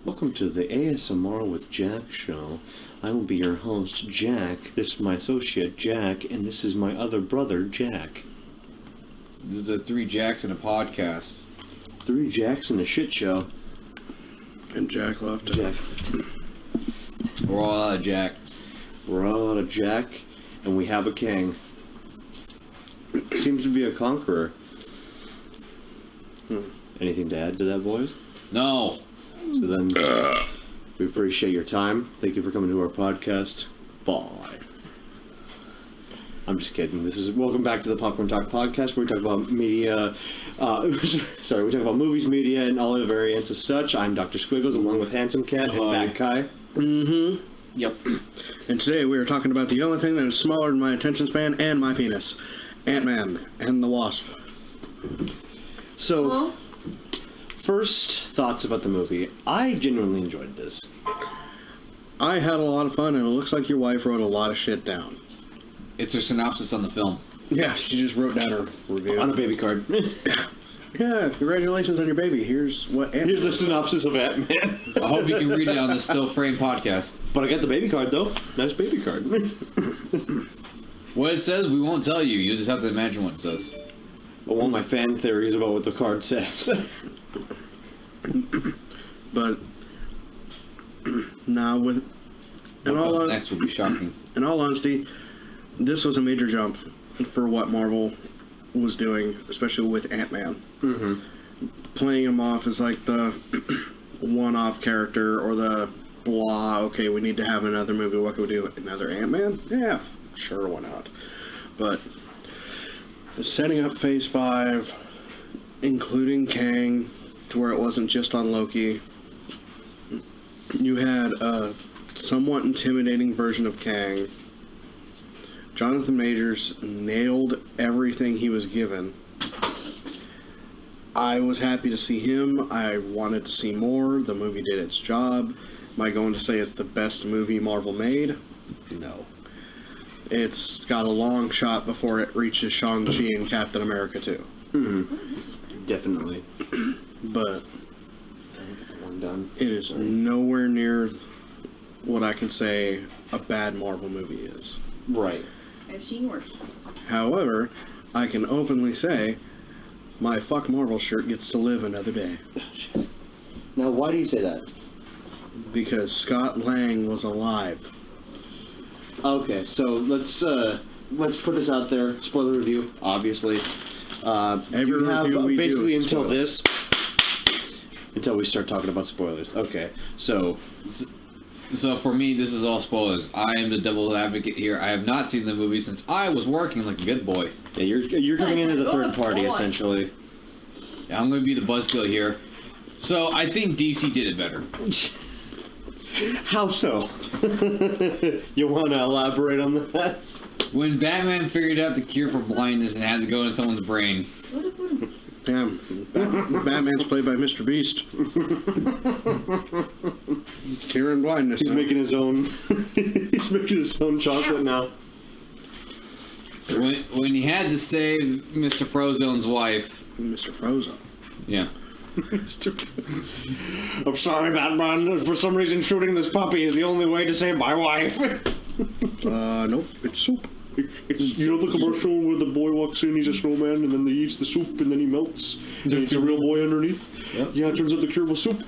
Welcome to the ASMR with Jack show. I will be your host, Jack. This is my associate, Jack, and this is my other brother, Jack. This is the Three Jacks in a podcast. Three Jacks in a shit show. And Jack left. Jack. We're all out of Jack. We're all out of Jack, and we have a king. Seems to be a conqueror. Anything to add to that, boys? No. So then, we appreciate your time. Thank you for coming to our podcast. Bye. I'm just kidding. Welcome back to the Popcorn Talk podcast, where we talk about media. Sorry, we talk about movies, media, and all the variants of such. I'm Dr. Squiggles, along with Handsome Cat and Bad Kai. Mm-hmm. Yep. And today we are talking about the only thing that is smaller than my attention span and my penis. Ant-Man and the Wasp. So, Hello? first thoughts about the movie. I genuinely enjoyed this. I had a lot of fun, and it looks like your wife wrote a lot of shit down. It's her synopsis on the film. Yeah, she just wrote down her review. On a baby card. Yeah, congratulations on your baby. Here's what Ant-Man. Here's the synopsis of Ant-Man. I hope you can read it on the Still Frame podcast. But I got the baby card, though. Nice baby card. What it says, we won't tell you. You just have to imagine what it says. I want my fan theories about what the card says. But now, What comes next will be shocking. in all honesty, this was a major jump for what Marvel was doing, especially with Ant-Man. Mm-hmm. Playing him off as like the one-off character or the blah, okay, we need to have another movie, what can we do? Another Ant-Man? Yeah, sure, why not? But setting up Phase 5, including Kang, to where it wasn't just on Loki. You had a somewhat intimidating version of Kang. Jonathan Majors nailed everything he was given. I was happy to see him. I wanted to see more. The movie did its job. Am I going to say it's the best movie Marvel made? No. It's got a long shot before it reaches Shang-Chi and Captain America 2. Mm-hmm. Definitely. But One done. it is nowhere near what I can say a bad Marvel movie is. Right. I've seen worse. However, I can openly say my fuck Marvel shirt gets to live another day. Now, why do you say that? Because Scott Lang was alive. Okay, so let's put this out there. Spoiler review, obviously. Every You have review we do basically is until spoilers. until we start talking about spoilers. Okay, so So for me, this is all spoilers. I am the devil's advocate here. I have not seen the movie since I was working like a good boy. yeah, you're coming in as a third party essentially. Yeah, I'm going to be the buzzkill here. So I think DC did it better. How so? You want to elaborate on that? When Batman figured out the cure for blindness and had to go into someone's brain. Damn, Batman's played by Mr. Beast. Curing blindness. He's now. making his own. He's making his own chocolate now. When he had to save Mr. Frozone's wife. Mr. Frozen. Yeah. I'm sorry, Batman. For some reason, shooting this puppy is the only way to save my wife. Nope, it's soup. You know the commercial where the boy walks in, he's a snowman, and then he eats the soup, and then he melts, and it's a real boy underneath? Yep. Yeah, it turns out the cure was soup.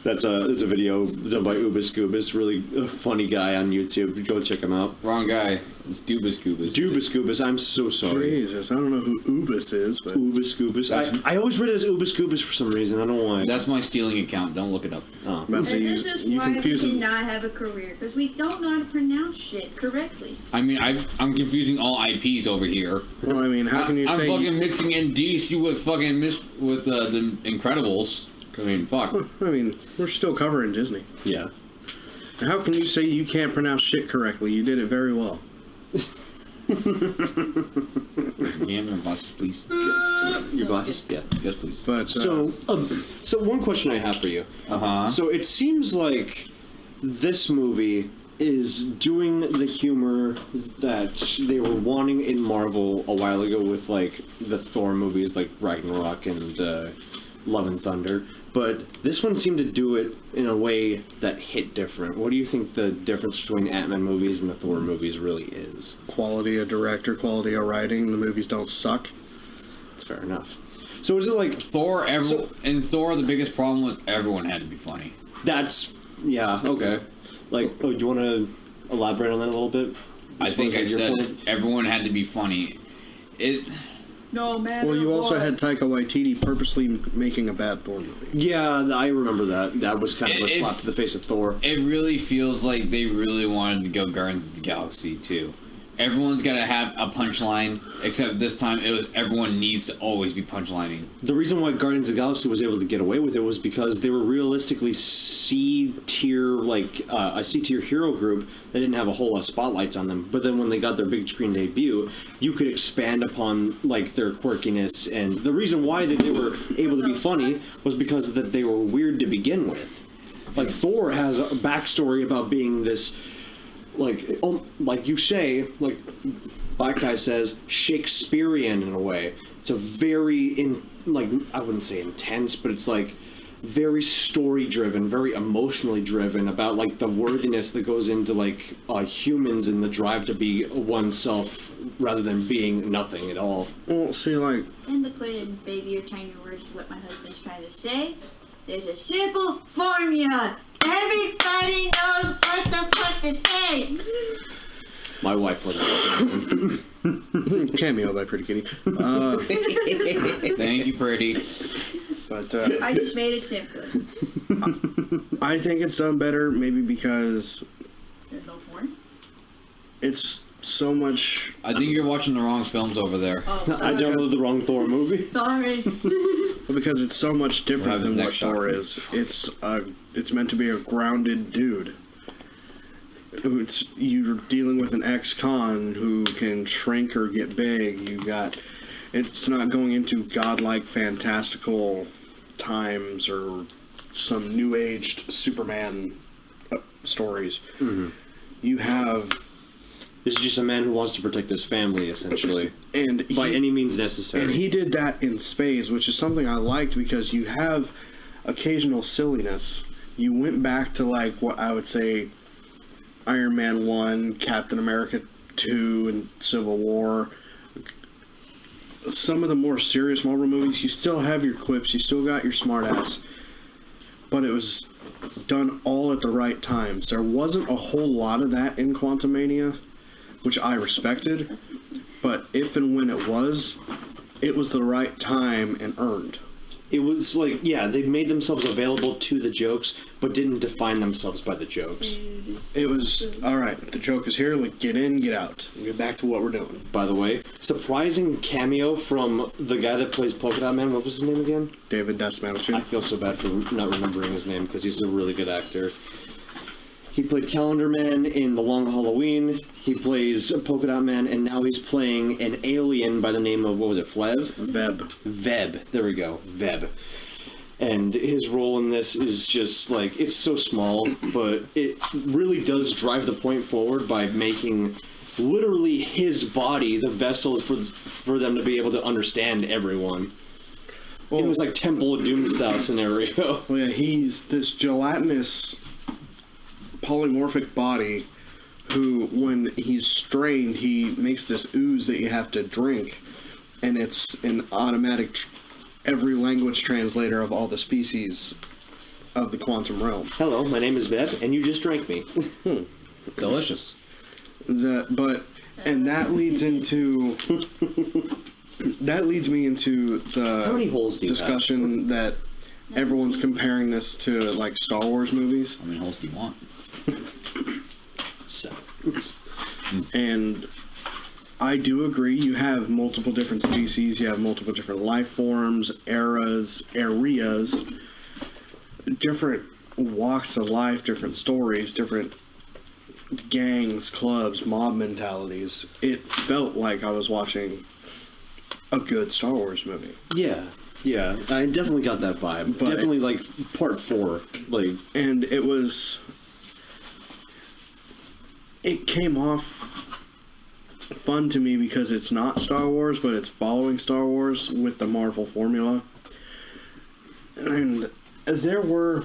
That's a video done by Ubis Goobis, really funny guy on YouTube. Go check him out. Wrong guy. It's Dubis Goobis. Ubis Goobis, I'm so sorry. Jesus, I don't know who Ubis is, but Ubis Goobis. I always read it as Ubis Goobis for some reason. I don't know why. That's my stealing account. Don't look it up. Oh. But so This is you why we confuse them. cannot have a career, because we don't know how to pronounce shit correctly. I mean, I'm confusing all IPs over here. Well, I mean, how can you I'm say? fucking mixing in DC with fucking with the Incredibles. I mean, fuck. I mean, we're still covering Disney. Yeah. How can you say you can't pronounce shit correctly? You did it very well. Yeah, my glasses, please. Your glasses? Yeah. Yes, please. But So one question I have for you. Uh-huh. So it seems like this movie is doing the humor that they were wanting in Marvel a while ago with, like, the Thor movies like Ragnarok and Love and Thunder, But this one seemed to do it in a way that hit different. What do you think the difference between Ant-Man movies and the Thor movies really is? Quality of director, quality of writing. The movies don't suck. That's fair enough. So is it like in Thor, the biggest problem was everyone had to be funny. That's yeah, okay. Like, oh, you want to elaborate on that a little bit? I think I said everyone had to be funny. No matter Well, you also what. had Taika Waititi purposely making a bad Thor movie. Yeah, I remember that. That was kind of a slap to the face of Thor. It really feels like they really wanted to go Guardians of the Galaxy too. Everyone's got to have a punchline, except this time it was everyone needs to always be punchlining. The reason why Guardians of the Galaxy was able to get away with it was because they were realistically C-tier, like a C-tier hero group that didn't have a whole lot of spotlights on them. But then when they got their big screen debut, you could expand upon like their quirkiness. And the reason why they were able to be funny was because that they were weird to begin with. Like Thor has a backstory about being this. Like you say, like Black Guy says, Shakespearean in a way. It's a very I wouldn't say intense, but it's like very story driven, very emotionally driven about like the worthiness that goes into like humans and the drive to be oneself rather than being nothing at all. Well, see, like And to put it in babier, tinier words, what my husband's trying to say, there's a simple formula. Everybody knows what the fuck to say. My wife wasn't. cameo by Pretty Kitty. Thank you, Pretty. But I just made it simple. I think it's done better, maybe because There's no porn? it's so much. I think you're watching the wrong films over there. Oh, I sorry. downloaded the wrong Thor movie. Sorry. Because it's so much different than what next Thor shot. is. It's meant to be a grounded dude. You're dealing with an ex-con who can shrink or get big. It's not going into godlike, fantastical times or some new-aged Superman stories. Mm-hmm. You have. This is just a man who wants to protect his family, essentially, And by any means necessary. And he did that in spades, which is something I liked because you have occasional silliness. You went back to like what I would say Iron Man 1, Captain America 2, and Civil War. Some of the more serious Marvel movies, you still have your quips, you still got your smartass, but it was done all at the right times. There wasn't a whole lot of that in Quantumania, which I respected, but if and when it was the right time and earned. It was like, yeah, they made themselves available to the jokes, but didn't define themselves by the jokes. It was, alright, the joke is here, like, get in, get out. Get back to what we're doing. By the way, surprising cameo from the guy that plays Polka Dot Man. What was his name again? David I Dastmalchian. feel so bad for not remembering his name because he's a really good actor. He played Calendar Man in The Long Halloween. He plays Polka Dot Man, and now he's playing an alien by the name of, what was it, Flev? Veb. There we go. Veb. And his role in this is just, like, it's so small, but it really does drive the point forward by making literally his body the vessel for them to be able to understand everyone. It was like Temple of Doom style scenario. Well, yeah, he's this gelatinous polymorphic body who, when he's strained, he makes this ooze that you have to drink, and it's an automatic every language translator of all the species of the quantum realm. Hello, my name is Veb, and you just drank me. Delicious. And that leads into me into the How many holes do you discussion that everyone's comparing this to like Star Wars movies. How many holes do you want? So, And I do agree, you have multiple different species, you have multiple different life forms, areas, different walks of life, different stories, different gangs, clubs, mob mentalities. It felt like I was watching a good Star Wars movie. yeah, I definitely got that vibe. But- Definitely like part 4, like And it came off fun to me because it's not Star Wars, but it's following Star Wars with the Marvel formula. And There were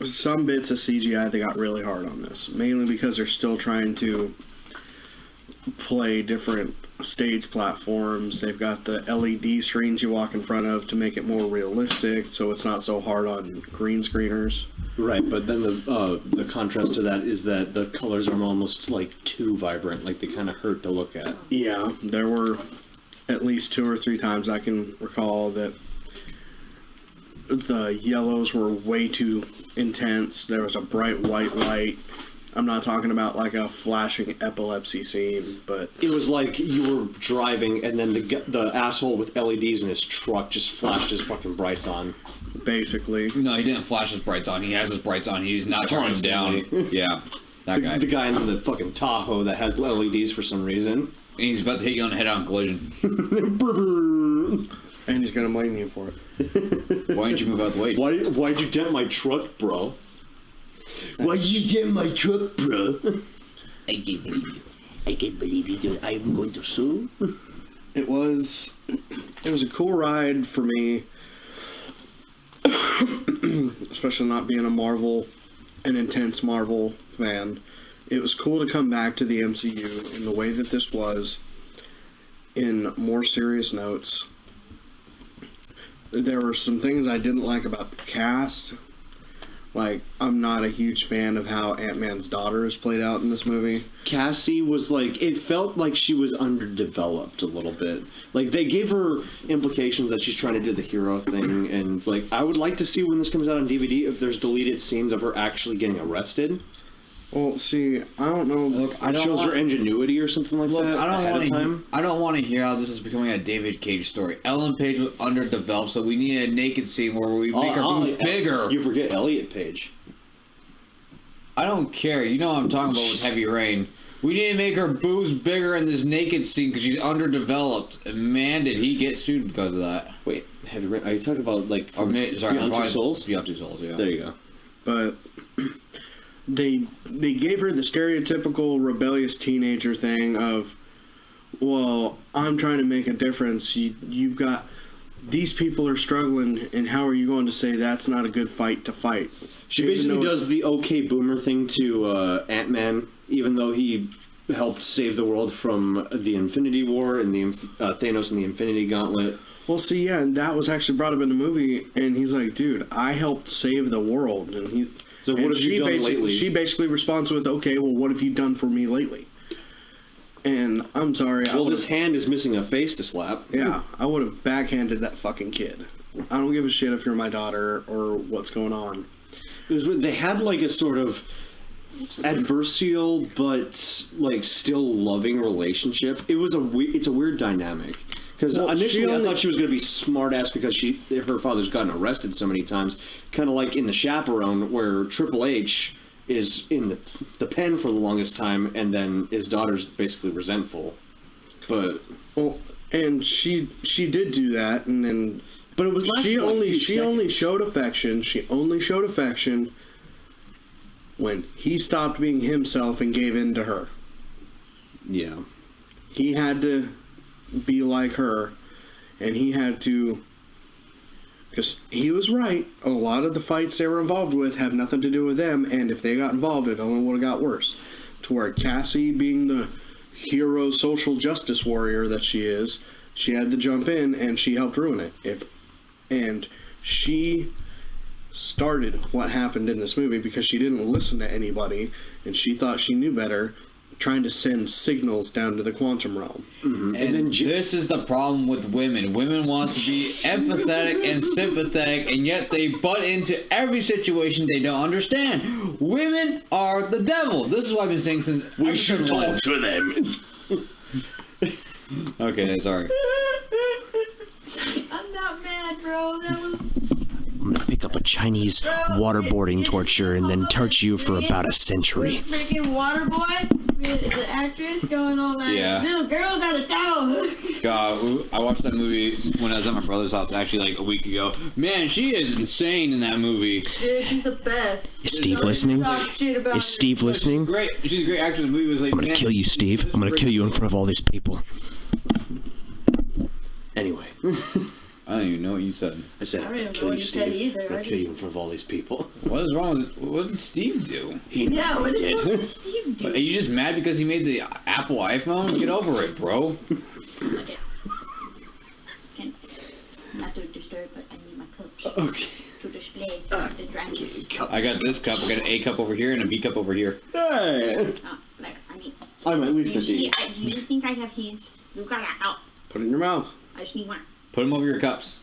some bits of CGI that got really hard on this, mainly because they're still trying to play different stage platforms. They've got the LED screens you walk in front of to make it more realistic, so it's not so hard on green screeners. Right, but then the contrast to that is that the colors are almost like too vibrant, like they kind of hurt to look at. Yeah, there were at least 2 or 3 times I can recall that the yellows were way too intense. There was a bright white light. I'm not talking about like a flashing epilepsy scene, but It was like you were driving and then the asshole with LEDs in his truck just flashed his fucking brights on. basically. No, he didn't flash his brights on. He has his brights on. He's not turning them down. Constantly. Yeah, that guy. The guy in the fucking Tahoe that has LEDs for some reason. And he's about to hit you on the head-on collision. And he's gonna blame you for it. Why didn't you move out the way? Why'd you dent my truck, bro? Why'd you dent my truck, bro? I can't believe you. I can't believe you. I'm going to sue. It was a cool ride for me, especially not being an intense Marvel fan. It was cool to come back to the MCU in the way that this was, in more serious notes. There were some things I didn't like about the cast. Like, I'm not a huge fan of how Ant-Man's daughter is played out in this movie. Cassie was like, it felt like she was underdeveloped a little bit. Like, they gave her implications that she's trying to do the hero thing, and like, I would like to see when this comes out on DVD if there's deleted scenes of her actually getting arrested. Well, see, I don't know. Look, I don't Shows want, her ingenuity or something like look, that I don't want to hear how this is becoming a David Cage story. Ellen Page was underdeveloped, so we need a naked scene where we make her boobs bigger. You forget Elliot Page. I don't care. You know what I'm talking about with Heavy Rain. We need to make her boobs bigger in this naked scene because she's underdeveloped. And man, did he get sued because of that. Wait, Heavy Rain? Are you talking about like Beyond Two Souls? Beyond Two Souls, yeah. There you go. But they gave her the stereotypical rebellious teenager thing of, well, I'm trying to make a difference. You've got these people are struggling, and how are you going to say that's not a good fight to fight? She basically does the OK Boomer thing to Ant-Man, even though he helped save the world from the Infinity War and the Thanos and the Infinity Gauntlet. Well, see, yeah, and that was actually brought up in the movie, and he's like, dude, I helped save the world. And he, so what have you done lately? She basically responds with, okay, well, what have you done for me lately? And I'm sorry. Well, this hand is missing a face to slap. Yeah, I would have backhanded that fucking kid. I don't give a shit if you're my daughter or what's going on. They had like a sort of adversarial but like still loving relationship. It's a weird dynamic. Because initially I thought she was going to be smart-ass because her father's gotten arrested so many times. Kind of like in The Chaperone, where Triple H is in the pen for the longest time, and then his daughter's basically resentful. But and she did do that, and then but it was she only showed affection. She only showed affection when he stopped being himself and gave in to her. Yeah, he had to be like her, and he had to, because he was right, a lot of the fights they were involved with have nothing to do with them, and if they got involved it only would have got worse, to where Cassie, being the hero social justice warrior that she is, she had to jump in and she helped ruin it. And she started what happened in this movie because she didn't listen to anybody and she thought she knew better, trying to send signals down to the quantum realm. Mm-hmm. And then this is the problem with women. Women want to be empathetic and sympathetic, and yet they butt into every situation they don't understand. Women are the devil. This is what I've been saying since we should talk to them. Okay, sorry. I'm not mad, bro. That was... I'm gonna pick up a Chinese waterboarding torture and then torture you for about a century. Freaking Waterboy, the actress going all like, yeah. Little girls are the devil. God, I watched that movie when I was at my brother's house actually like a week ago. Man, she is insane in that movie. Dude, she's the best. Is Steve listening? Is Steve listening? Great, she's a great actress. The movie was like, I'm gonna kill you, Steve. I'm gonna kill you in front of all these people. Anyway. I don't even know what you said. I said, I don't I'm even gonna know kill what you, you said Steve. either. I'm gonna I kill you just- in front of all these people. What is wrong with what did Steve do? He knows Yeah, what what he the fuck did. did Steve do? Are you just mad because he made the Apple iPhone? Get over it, bro. Okay. Can not to disturb, but I need my cups Okay. to display the drinks. I got this cup. I got an A cup over here and a B cup over here. Hey. Oh, like I mean, I'm at least you a see, D. you think I have hands? You gotta help. Put it in your mouth. I just need one. Put them over your cups.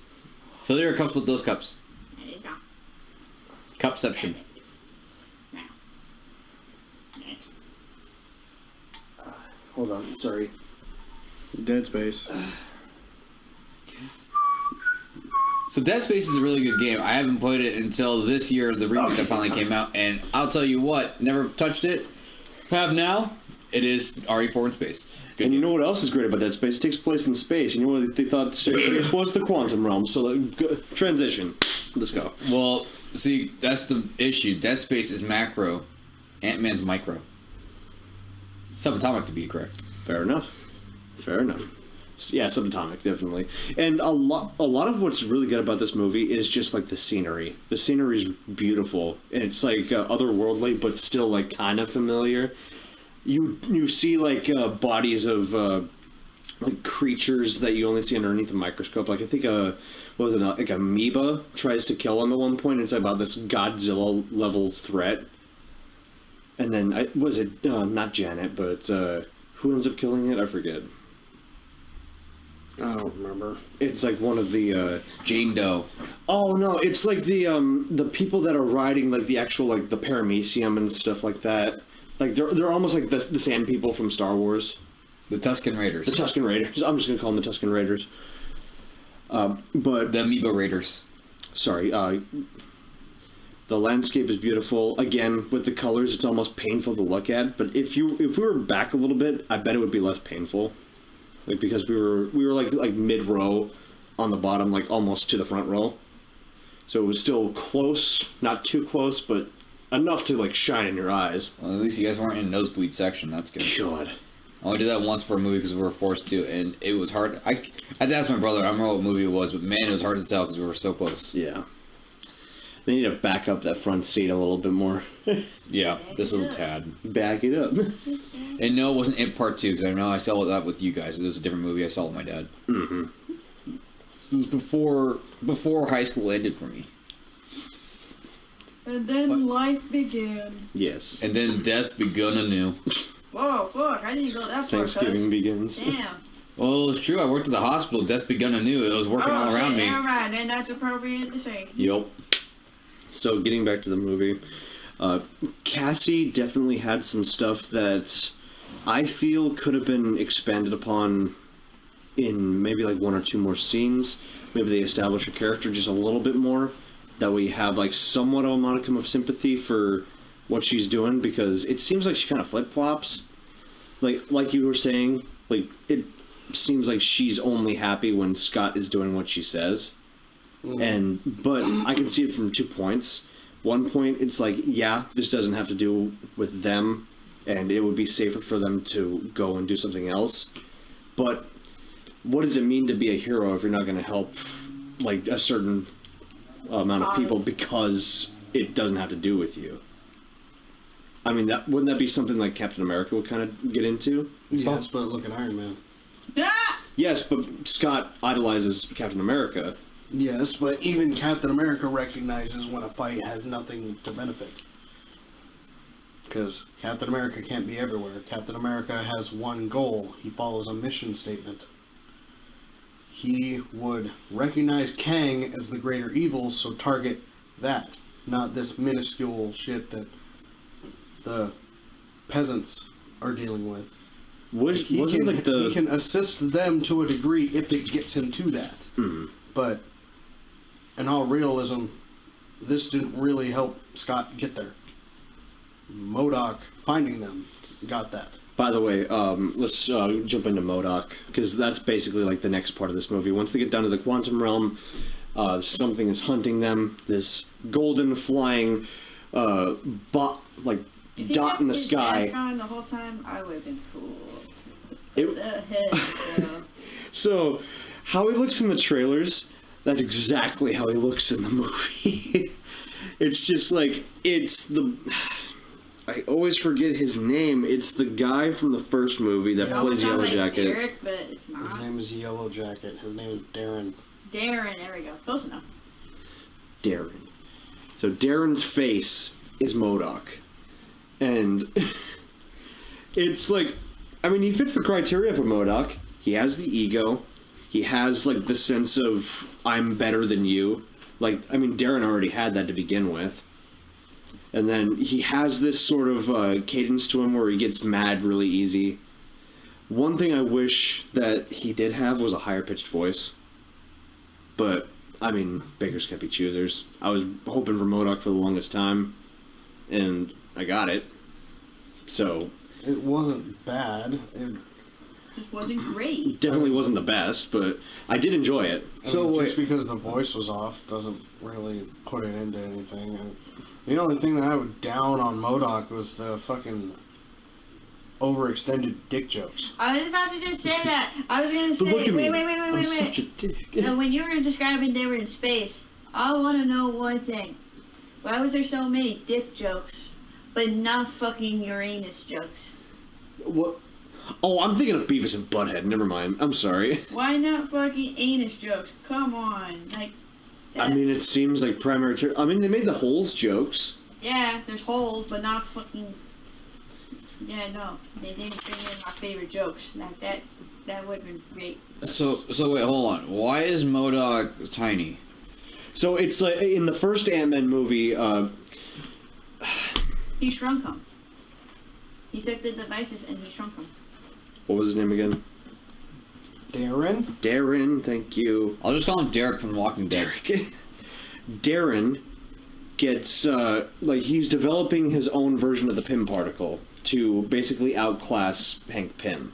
Fill your cups with those cups. There you go. Cupception. Now. There. Hold on, sorry. Dead Space. So Dead Space is a really good game. I haven't played it until this year, the remake that finally came out, and I'll tell you what, never touched it. Have now. It is RE4 in space. Good And you game. know what else is great about Dead Space? It takes place in space. You know what they thought space was? The quantum realm. So, transition. Let's go. Well, see, that's the issue. Dead Space is macro. Ant-Man's micro. Subatomic to be correct. Fair enough. Fair enough. Yeah, subatomic, definitely. And a lot of what's really good about this movie is just like the scenery. The scenery is beautiful, and it's like otherworldly, but still like kind of familiar. You see like bodies of like creatures that you only see underneath a microscope. Like I think what was it? Like amoeba tries to kill him at one point. It's about this Godzilla level threat. And then was it not Janet, but who ends up killing it? I forget. I don't remember. It's like one of the Jane Doe. oh no, it's like the people that are riding like the actual like the paramecium and stuff like that. Like they're almost like the sand people from Star Wars. The Tusken Raiders. The Tusken Raiders. I'm just gonna call them the Tusken Raiders. But The Amoeba Raiders. sorry, the landscape is beautiful. Again, with the colors, it's almost painful to look at. But if we were back a little bit, I bet it would be less painful. Like because we were like mid row on the bottom, like almost to the front row. So it was still close, not too close, but enough to like shine in your eyes. Well, at least you guys weren't in nosebleed section. That's good. God. I only did that once for a movie because we were forced to, and it was hard. I had to ask my brother. I don't remember what movie it was, but man, it was hard to tell because we were so close. Yeah. They need to back up that front seat a little bit more. Yeah, just a little tad. Back it up. And no, it wasn't It Part 2 because I know I saw that with you guys. It was a different movie I saw with my dad. Mm-hmm. It was before high school ended for me. And then life began. Yes. And then death begun anew. Whoa, fuck! I didn't go that far. Thanksgiving begins. Damn. Well, it's true. I worked at the hospital. Death begun anew. It was working all around me. All right, then that's appropriate to say. Yep. So getting back to the movie, Cassie definitely had some stuff that I feel could have been expanded upon in maybe like one or two more scenes. Maybe they establish a character just a little bit more. That we have like somewhat of a modicum of sympathy for what she's doing, because it seems like she kind of flip-flops. Like you were saying, like it seems like she's only happy when Scott is doing what she says. But I can see it from 2 points. One point, it's like, yeah, this doesn't have to do with them, and it would be safer for them to go and do something else. But what does it mean to be a hero if you're not going to help like a certain amount of people because it doesn't have to do with you? I mean, wouldn't that be something like Captain America would kind of get into? Yes, but look at Iron Man. Ah! Yes, but Scott idolizes Captain America. Yes, but even Captain America recognizes when a fight has nothing to benefit. Because Captain America can't be everywhere. Captain America has one goal. He follows a mission statement. He would recognize Kang as the greater evil, so target that, not this minuscule shit that the peasants are dealing with. He can assist them to a degree if it gets him to that. Mm-hmm. But in all realism, this didn't really help Scott get there. M.O.D.O.K. finding them got that. By the way, let's jump into M.O.D.O.K. because that's basically like the next part of this movie. Once they get down to the quantum realm, something is hunting them. This golden flying dot in the sky. If he kept his mask on the whole time, I would have been cool. It- The head, bro. So, how he looks in the trailers, That's exactly how he looks in the movie. It's just like, I always forget his name. It's the guy from the first movie that plays Yellow like Jacket. Derek, but it's not. His name is Yellow Jacket. His name is Darren. Darren, there we go. Close enough. Darren. So Darren's face is M.O.D.O.K. And it's like, I mean, he fits the criteria for M.O.D.O.K. He has the ego. He has, like, the sense of, I'm better than you. Like, I mean, Darren already had that to begin with. And then he has this sort of cadence to him where he gets mad really easy. One thing I wish that he did have was a higher-pitched voice. But, I mean, beggars can't be choosers. I was hoping for M.O.D.O.K. for the longest time, and I got it. So... It wasn't bad. It just wasn't great. Definitely wasn't the best, but I did enjoy it. So just because the voice was off doesn't really put it into anything. And the only thing that I would down on M.O.D.O.K. was the fucking overextended dick jokes. I was about to just say that. I was gonna say, Look at me. wait. I'm such a dick. Now, when you were describing they were in space, I want to know one thing. Why was there so many dick jokes, but not fucking Uranus jokes? What? Oh, I'm thinking of Beavis and Butthead. Never mind. I'm sorry. Why not fucking anus jokes? Come on, like. I mean, it seems like primary. I mean, they made the holes jokes. Yeah, there's holes, but not fucking. Yeah, no, they didn't bring in my favorite jokes. Like that would have been great. So wait, hold on. Why is M.O.D.O.K. tiny? So it's like in the first Ant-Man movie. He shrunk him. He took the devices and he shrunk him. What was his name again? Darren? Darren, thank you. I'll just call him Derek from Walking Dead. Darren gets, like, he's developing his own version of the Pym particle to basically outclass Hank Pym.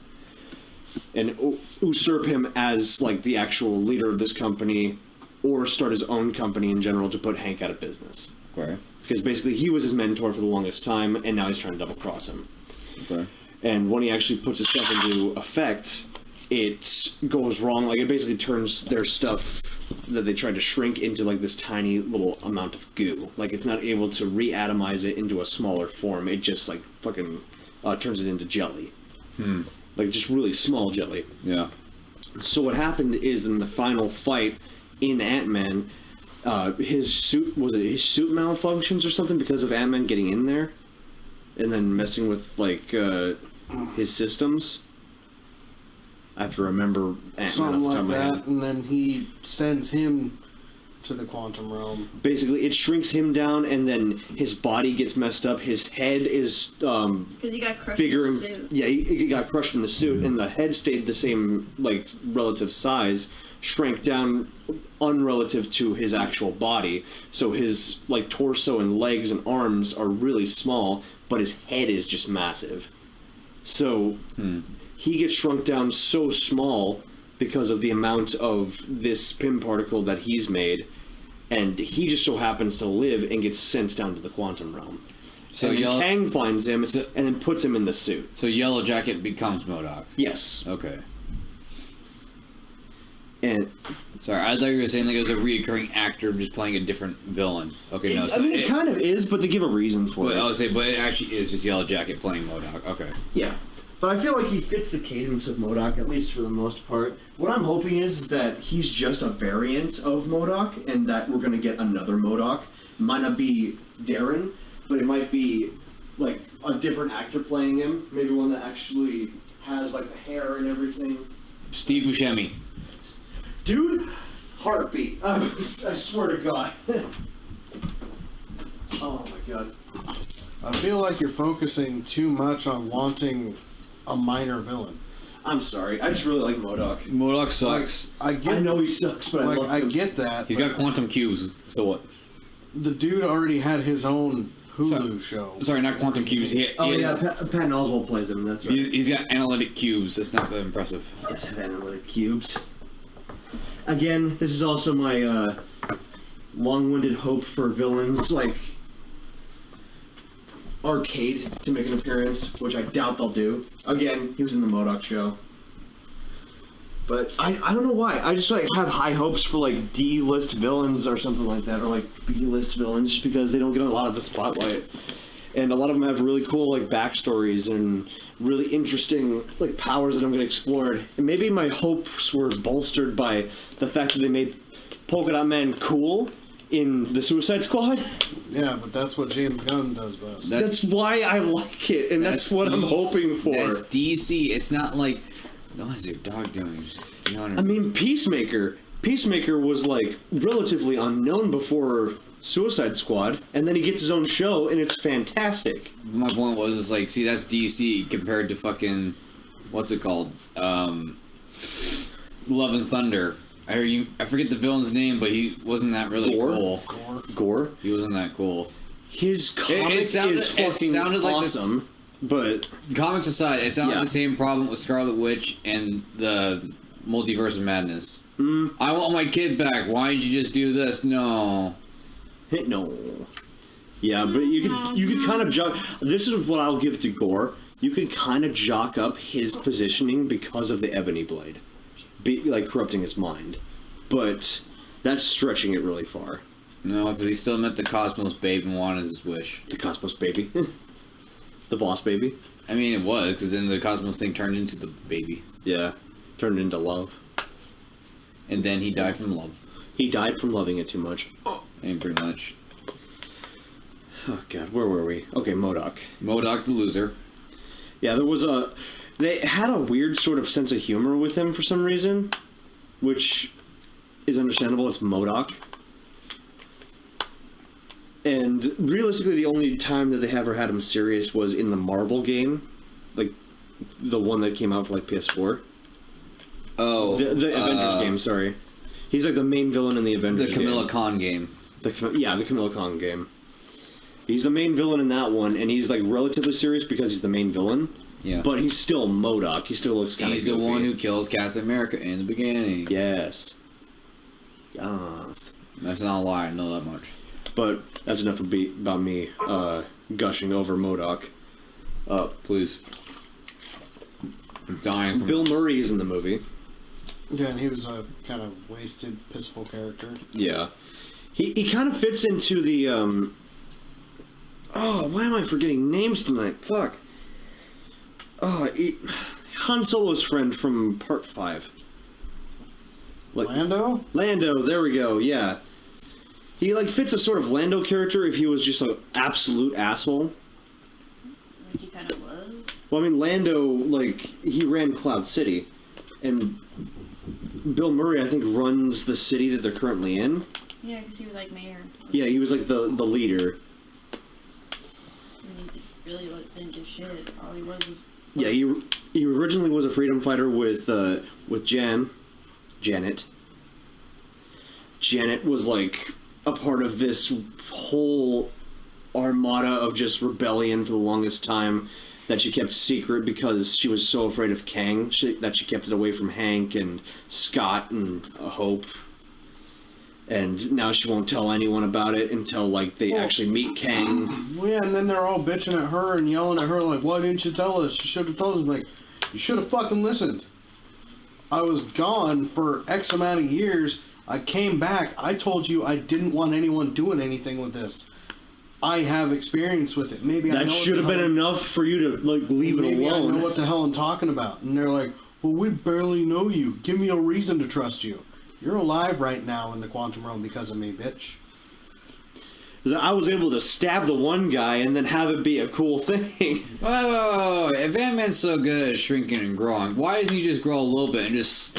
And usurp him as, like, the actual leader of this company, or start his own company in general to put Hank out of business. Okay. Because basically he was his mentor for the longest time, and now he's trying to double-cross him. Okay. And when he actually puts his stuff into effect, it goes wrong. Like, it basically turns their stuff that they tried to shrink into, like, this tiny little amount of goo. Like, it's not able to re-atomize it into a smaller form. It just, like, fucking turns it into jelly. Like, just really small jelly. Yeah. So what happened is, in the final fight in Ant-Man, his suit malfunctions or something because of Ant-Man getting in there and then messing with, like, his systems. I have to remember Ant-Man Something off the top like of my that, head. and then he sends him to the quantum realm. Basically, it shrinks him down, and then his body gets messed up. His head is Because he got crushed bigger. in the suit. Yeah, he got crushed in the suit, and the head stayed the same, like, relative size, shrank down unrelative to his actual body. So his, like, torso and legs and arms are really small, but his head is just massive. So he gets shrunk down so small because of the amount of this Pym particle that he's made, and he just so happens to live and gets sent down to the quantum realm. So and then Kang finds him and then puts him in the suit. So Yellow Jacket becomes M.O.D.O.K. Yes. Okay. And Sorry, I thought you were saying like it was a reoccurring actor just playing a different villain. Okay, no. I mean, it kind of is, but they give a reason for But it. I would say, but it actually is just Yellow Jacket playing M.O.D.O.K. Okay. Yeah. But I feel like he fits the cadence of M.O.D.O.K., at least for the most part. What I'm hoping is that he's just a variant of M.O.D.O.K., and that we're going to get another M.O.D.O.K. Might not be Darren, but it might be, like, a different actor playing him. Maybe one that actually has, like, the hair and everything. Steve Buscemi. Dude, heartbeat. I swear to God. Oh, my God. I feel like you're focusing too much on wanting a minor villain. I'm sorry. I just really like M.O.D.O.K. M.O.D.O.K. sucks. I know he sucks, but like, I love I him. get that. He's got quantum cubes. So what? The dude already had his own Hulu show. Sorry, not quantum cubes. He Oh, has, yeah, Patton Oswalt plays him. That's right. he's got analytic cubes. That's not that impressive. He does have analytic cubes. Again, this is also my long-winded hope for villains like Arcade to make an appearance, which I doubt they'll do. Again, he was in the M.O.D.O.K. show. But I don't know why. I just like have high hopes for like D-list villains or something like that, or like B-list villains, just because they don't get a lot of the spotlight. And a lot of them have really cool like backstories and really interesting like powers that don't get explored. And maybe my hopes were bolstered by the fact that they made Polka Dot Man cool in the Suicide Squad. Yeah, but that's what James Gunn does best. That's why I like it, and that's what I'm hoping for. That's DC. It's not like, what is your dog doing? You know what I mean, Peacemaker was like relatively unknown before Suicide Squad, and then he gets his own show, and it's fantastic. My point was, it's like, see, that's DC compared to fucking, what's it called? Love and Thunder. I forget the villain's name, but he wasn't that really cool. Gore? He wasn't that cool. His comic is fucking awesome, but... Comics aside, it sounded like the same problem with Scarlet Witch and the Multiverse of Madness. I want my kid back. Why didn't you just do this? No. No. Yeah, but you could kind of jock... This is what I'll give to Gore. You can kind of jock up his positioning because of the Ebony Blade. Like corrupting his mind, but that's stretching it really far. No, because he still met the Cosmos Babe and wanted his wish. The Cosmos Baby, the Boss Baby. I mean, it was because then the Cosmos thing turned into the baby. Yeah, turned into love, and then he died from love. He died from loving it too much. And pretty much. Oh God, where were we? Okay, M.O.D.O.K. M.O.D.O.K. the loser. Yeah, there was a. They had a weird sort of sense of humor with him for some reason, which is understandable. It's M.O.D.O.K. And realistically, the only time that they ever had him serious was in the Marvel game, like the one that came out for like PS4. Oh, the Avengers game. Sorry, he's like the main villain in the Avengers. The Camilla Khan game. The Camilla Khan game. He's the main villain in that one, and he's like relatively serious because he's the main villain. Yeah. But he's still M.O.D.O.K. He still looks kind of goofy. He's the one who killed Captain America in the beginning. Yes. Yes. That's not a lie, I know that much. But that's enough about me gushing over M.O.D.O.K. Please. I'm dying from Bill Murray is in the movie. Yeah, and he was a kind of wasted, pissful character. Yeah. He kind of fits into the... Oh, why am I forgetting names tonight? Fuck. Han Solo's friend from Part 5. Lando? Lando, there we go, yeah. He, like, fits a sort of Lando character if he was just an absolute asshole. Which he kind of was. Well, I mean, Lando, like, he ran Cloud City. And Bill Murray, I think, runs the city that they're currently in. Yeah, because he was, like, mayor. Yeah, he was, like, the leader. And he really didn't do shit. All he was... Yeah, he originally was a freedom fighter with Janet. Janet was like a part of this whole armada of just rebellion for the longest time that she kept secret because she was so afraid of Kang that she kept it away from Hank and Scott and Hope. And now she won't tell anyone about it until, like, they actually meet Kang. Well, yeah, and then they're all bitching at her and yelling at her, like, why didn't you tell us? You should have told us. I'm like, you should have fucking listened. I was gone for X amount of years. I came back. I told you I didn't want anyone doing anything with this. I have experience with it. Maybe I know that should have been enough for you to, like, leave it alone. Maybe I know what the hell I'm talking about. And they're like, well, we barely know you. Give me a reason to trust you. You're alive right now in the quantum realm because of me, bitch. I was able to stab the one guy and then have it be a cool thing. Whoa. If Ant-Man's so good at shrinking and growing, why doesn't he just grow a little bit and just,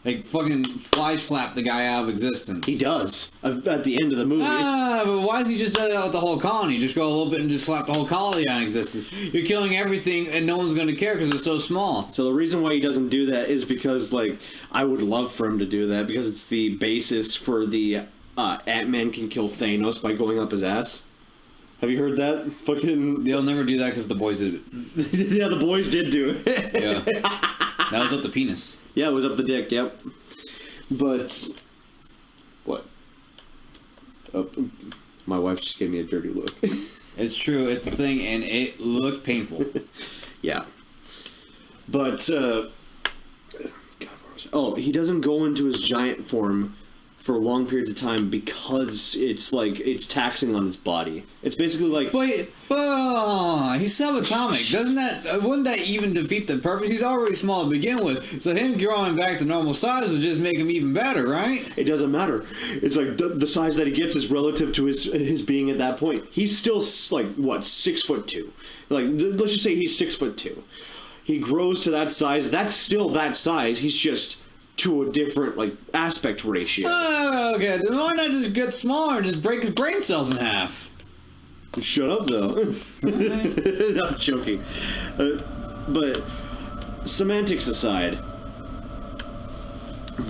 like, fucking fly slap the guy out of existence? He does. At the end of the movie. But why doesn't he just do that with the whole colony? Just grow a little bit and just slap the whole colony out of existence. You're killing everything and no one's going to care because it's so small. So the reason why he doesn't do that is because, like, I would love for him to do that because it's the basis for the Ant-Man can kill Thanos by going up his ass. Have you heard that? Fucking... They'll never do that because the boys did it. Yeah, the boys did do it. Yeah. That was up the penis. Yeah, it was up the dick, yep. But... What? My wife just gave me a dirty look. It's true, it's a thing, and it looked painful. Yeah. But, God, where Oh, he doesn't go into his giant form for long periods of time because it's taxing on his body. It's basically like... But he's subatomic. Wouldn't that even defeat the purpose? He's already small to begin with, so him growing back to normal size would just make him even better, right? It doesn't matter. It's like the size that he gets is relative to his being at that point. He's still, like, what, 6'2". Like, let's just say he's 6'2". He grows to that size. That's still that size. He's just... to a different, like, aspect ratio. Okay, then why not just get smaller and just break his brain cells in half? Shut up, though. I'm joking. But semantics aside,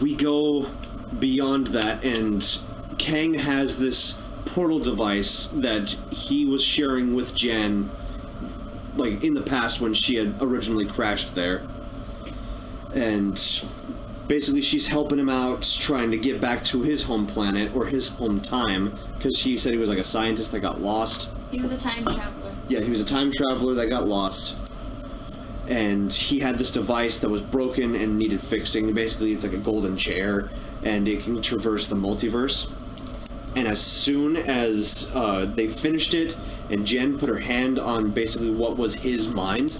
we go beyond that, and Kang has this portal device that he was sharing with Jen, like, in the past when she had originally crashed there. And... basically, she's helping him out, trying to get back to his home planet, or his home time, because he said he was like a scientist that got lost. He was a time traveler. Yeah, he was a time traveler that got lost. And he had this device that was broken and needed fixing. Basically, it's like a golden chair, and it can traverse the multiverse. And as soon as they finished it, and Jen put her hand on basically what was his mind...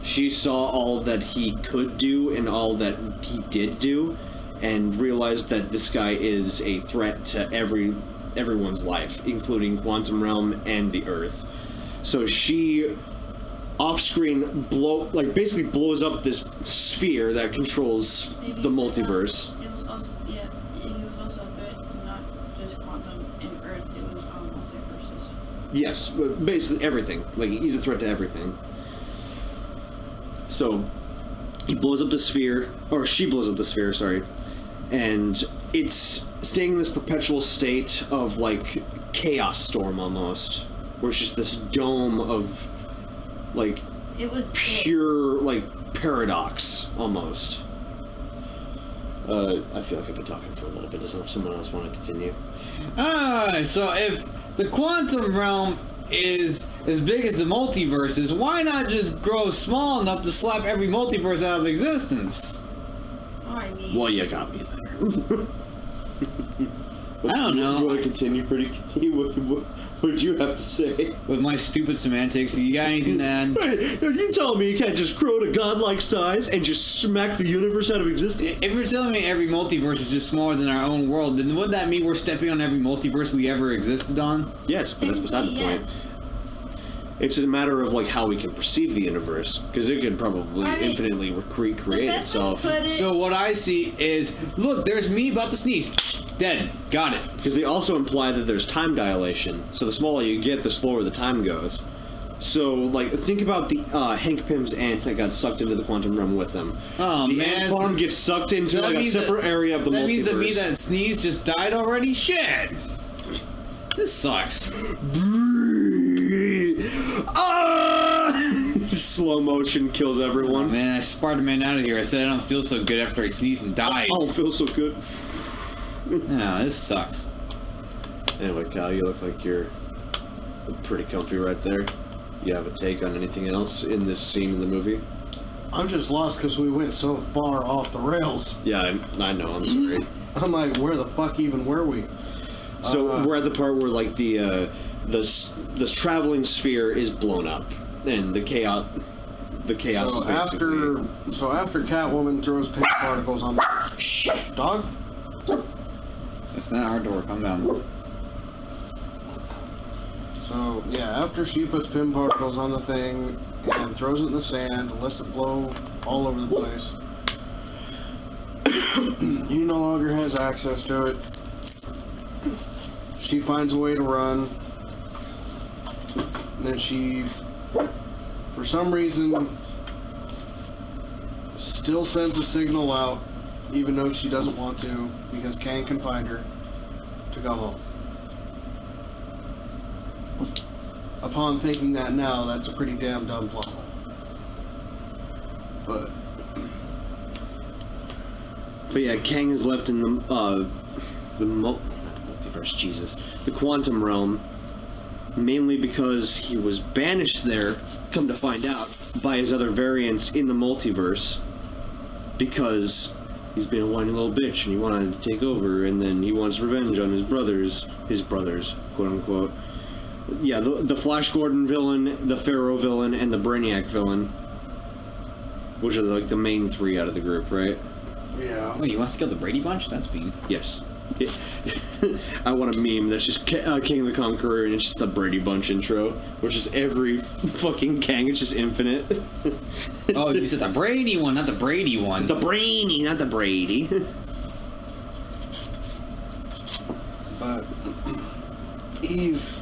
she saw all that he could do and all that he did do, and realized that this guy is a threat to everyone's life, including Quantum Realm and the Earth. So she, off-screen, basically blows up this sphere that controls the multiverse. It was also, yeah, he was also a threat to not just Quantum and Earth, it was multiverses. Yes, but basically everything. Like, he's a threat to everything. So, he blows up the sphere, or she blows up the sphere, sorry, and it's staying in this perpetual state of, like, chaos storm almost, where it's just this dome of, like, it was pure, like, paradox, almost. I feel like I've been talking for a little bit. Does someone else want to continue? Alright, so if the Quantum Realm is as big as the multiverses, why not just grow small enough to slap every multiverse out of existence? Well, you got me there. I don't know. You want to continue, pretty? What did you have to say? With my stupid semantics, you got anything to add? Hey, you telling me you can't just grow to godlike size and just smack the universe out of existence? If you're telling me every multiverse is just smaller than our own world, then wouldn't that mean we're stepping on every multiverse we ever existed on? Yes, but that's beside the point. It's a matter of, like, how we can perceive the universe, because it could probably infinitely recreate itself. So what I see is, look, there's me about to sneeze. Dead. Got it. Because they also imply that there's time dilation, so the smaller you get, the slower the time goes. So, like, think about the Hank Pym's ant that got sucked into the quantum realm with him. Oh, the man. ant farm gets sucked into, like, a separate area of the multiverse. That means that me that sneezed just died already? Shit! This sucks. Slow motion kills everyone. Oh, man, I Spider-Man out of here. I said I don't feel so good after I sneezed and died. I don't feel so good. No, this sucks. Anyway, Kyle, you look like you're pretty comfy right there. You have a take on anything else in this scene in the movie? I'm just lost because we went so far off the rails. Yeah, I know. I'm sorry. I'm like, where the fuck even were we? So we're at the part where, like, this traveling sphere is blown up, and the chaos is basically... So after Catwoman throws pink particles on the... Dog? It's not our door. Calm down. So, yeah, after she puts pin particles on the thing and throws it in the sand, lets it blow all over the place, he no longer has access to it. She finds a way to run. And then she, for some reason, still sends a signal out, even though she doesn't want to, because Kang can find her, to go home. Upon thinking that now, that's a pretty damn dumb plot. But yeah, Kang is left in the multiverse, Jesus, the quantum realm, mainly because he was banished there, come to find out, by his other variants in the multiverse, because he's been a whiny little bitch and he wanted to take over, and then he wants revenge on his brothers, quote unquote. Yeah, the Flash Gordon villain, the Pharaoh villain, and the Brainiac villain, which are like the main three out of the group, right? Yeah. Wait, he wants to kill the Brady Bunch? That's mean. Yes. I want a meme that's just King the Conqueror, and it's just the Brady Bunch intro, which is every fucking Kang. It's just infinite. Oh, you said the Brady one, not the Brady one. The Brainy, not the Brady. But he's,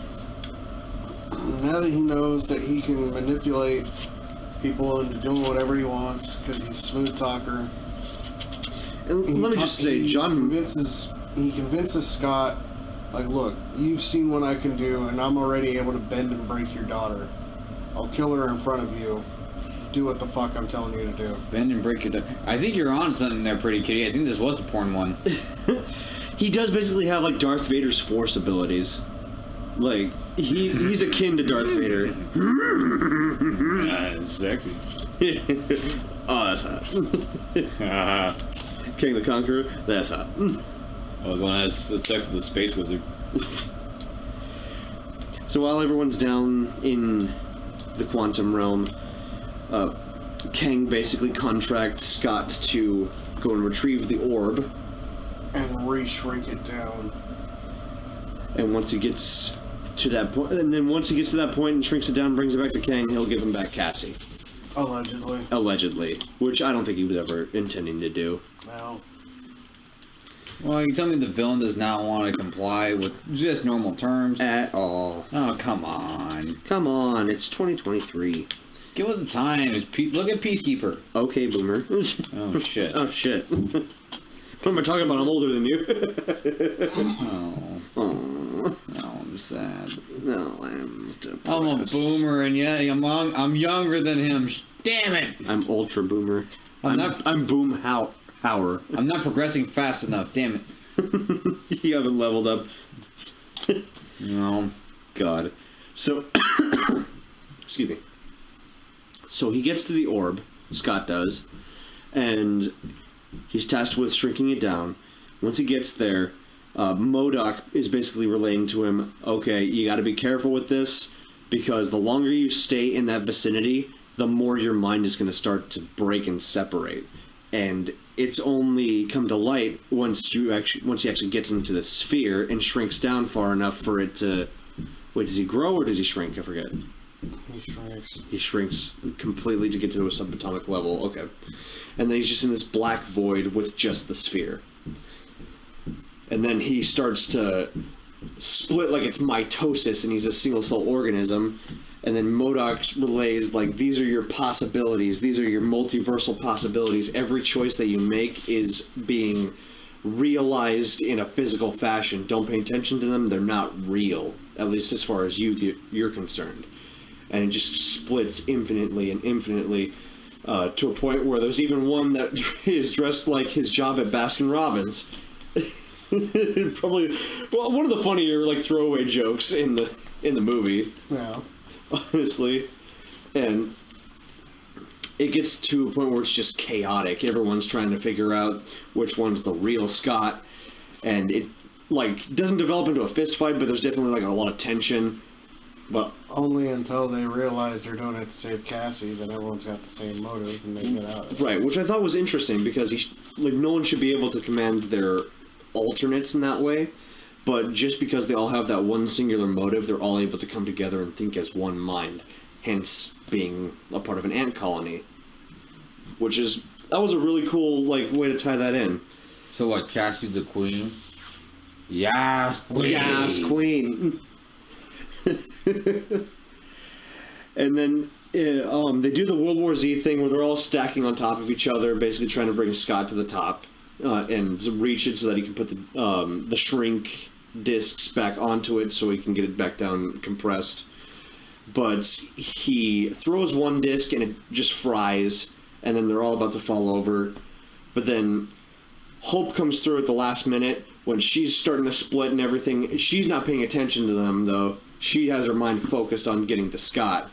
now that he knows that he can manipulate people into doing whatever he wants because he's a smooth talker. And let me just say, He convinces Scott, like, look, you've seen what I can do, and I'm already able to bend and break your daughter. I'll kill her in front of you. Do what the fuck I'm telling you to do. Bend and break your... I think you're on something there, pretty kitty. I think this was the porn one. He does basically have, like, Darth Vader's Force abilities. Like, he's akin to Darth Vader. Sexy. Oh, that's hot. King the Conqueror, that's hot. I was one that has sex with the space wizard. So while everyone's down in the quantum realm, Kang basically contracts Scott to go and retrieve the orb. And re-shrink it down. And once he gets to that point, and shrinks it down and brings it back to Kang, he'll give him back Cassie. Allegedly. Which I don't think he was ever intending to do. Well... Well, you tell me the villain does not want to comply with just normal terms? At all. Oh, come on. Come on, it's 2023. Give us the time. Look at Peacekeeper. Okay, boomer. Oh, shit. Oh, shit. What am I talking about? I'm older than you. Oh, I'm sad. No, I'm depressed. I'm a boomer, and yeah, I'm younger than him. Damn it! I'm ultra boomer. I'm boom Hauer. I'm not progressing fast enough. Damn it! You haven't leveled up. No. God. So, excuse me. So he gets to the orb. Scott does, and he's tasked with shrinking it down. Once he gets there, M.O.D.O.K is basically relaying to him, okay, you got to be careful with this, because the longer you stay in that vicinity, the more your mind is going to start to break and separate. And it's only come to light once he actually gets into the sphere and shrinks down far enough for it to... Wait, does he grow or does he shrink? I forget. He shrinks. He shrinks completely to get to a subatomic level. Okay. And then he's just in this black void with just the sphere. And then he starts to split like it's mitosis and he's a single-cell organism. And then M.O.D.O.K relays, like, these are your possibilities. These are your multiversal possibilities. Every choice that you make is being realized in a physical fashion. Don't pay attention to them. They're not real, at least as far as you're concerned. And it just splits infinitely and infinitely to a point where there's even one that is dressed like his job at Baskin Robbins. Probably, well, one of the funnier, like, throwaway jokes in the movie. Yeah. Honestly. And it gets to a point where it's just chaotic. Everyone's trying to figure out which one's the real Scott. And it, like, doesn't develop into a fist fight, but there's definitely, like, a lot of tension. But only until they realize they're doing it to save Cassie, then everyone's got the same motive and they get out of it. Right, which I thought was interesting because no one should be able to command their alternates in that way. But just because they all have that one singular motive, they're all able to come together and think as one mind. Hence, being a part of an ant colony. That was a really cool, like, way to tie that in. So what, Cassie's the queen? Yes, queen! Yes, queen! And then they do the World War Z thing where they're all stacking on top of each other, basically trying to bring Scott to the top and reach it so that he can put the shrink discs back onto it so he can get it back down compressed. But he throws one disc and it just fries, and then they're all about to fall over. But then Hope comes through at the last minute when she's starting to split and everything. She's not paying attention to them, though. She has her mind focused on getting to Scott.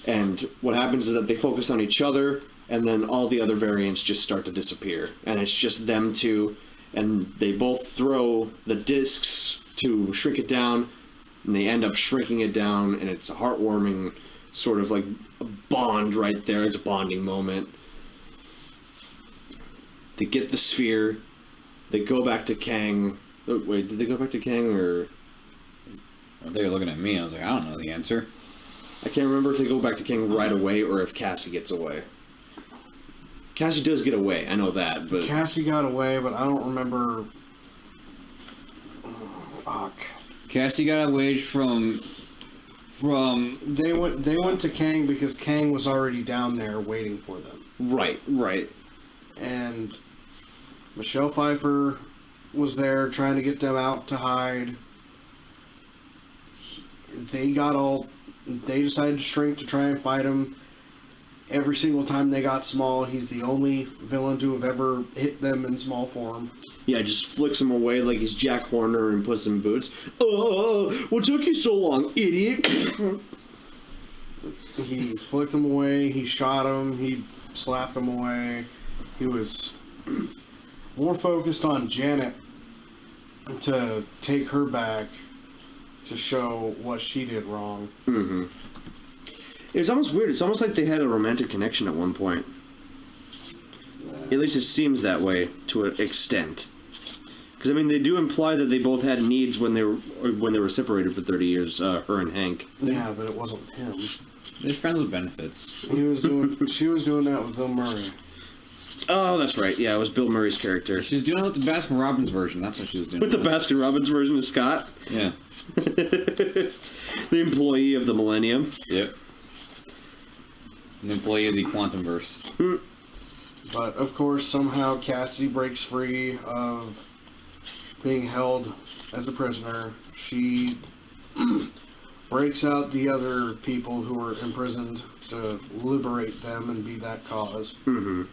And what happens is that they focus on each other, and then all the other variants just start to disappear, and it's just them two, and they both throw the discs to shrink it down, and they end up shrinking it down, and it's a heartwarming sort of like a bond right there. It's a bonding moment. They get the sphere. They go back to Kang. Oh, wait, did they go back to Kang or? They were looking at me. I was like, I don't know the answer. I can't remember if they go back to Kang right away or if Cassie gets away. Cassie does get away. I know that, but Cassie got away, but I don't remember. Fuck. Cassie got away from. They went to Kang because Kang was already down there waiting for them. right. And Michelle Pfeiffer was there trying to get them out to hide. They decided to shrink to try and fight him. Every single time they got small, he's the only villain to have ever hit them in small form. Yeah, just flicks him away like he's Jack Horner in Puss in Boots. Oh, what took you so long, idiot? He flicked him away, he shot him, he slapped him away. He was more focused on Janet to take her back to show what she did wrong. Mm-hmm. It was almost weird. It's almost like they had a romantic connection at one point. At least it seems that way to an extent. Because I mean, they do imply that they both had needs when they were separated for 30 years. Her and Hank. Yeah, but it wasn't with him. They're friends with benefits. She was doing that with Bill Murray. Oh, that's right. Yeah, it was Bill Murray's character. She was doing it with the Baskin Robbins version. That's what she was doing. With the Baskin Robbins version of Scott? Yeah. The employee of the millennium. Yep. An employee of the Quantumverse. But, of course, somehow Cassie breaks free of being held as a prisoner. She breaks out the other people who were imprisoned to liberate them and be that cause. Mm-hmm.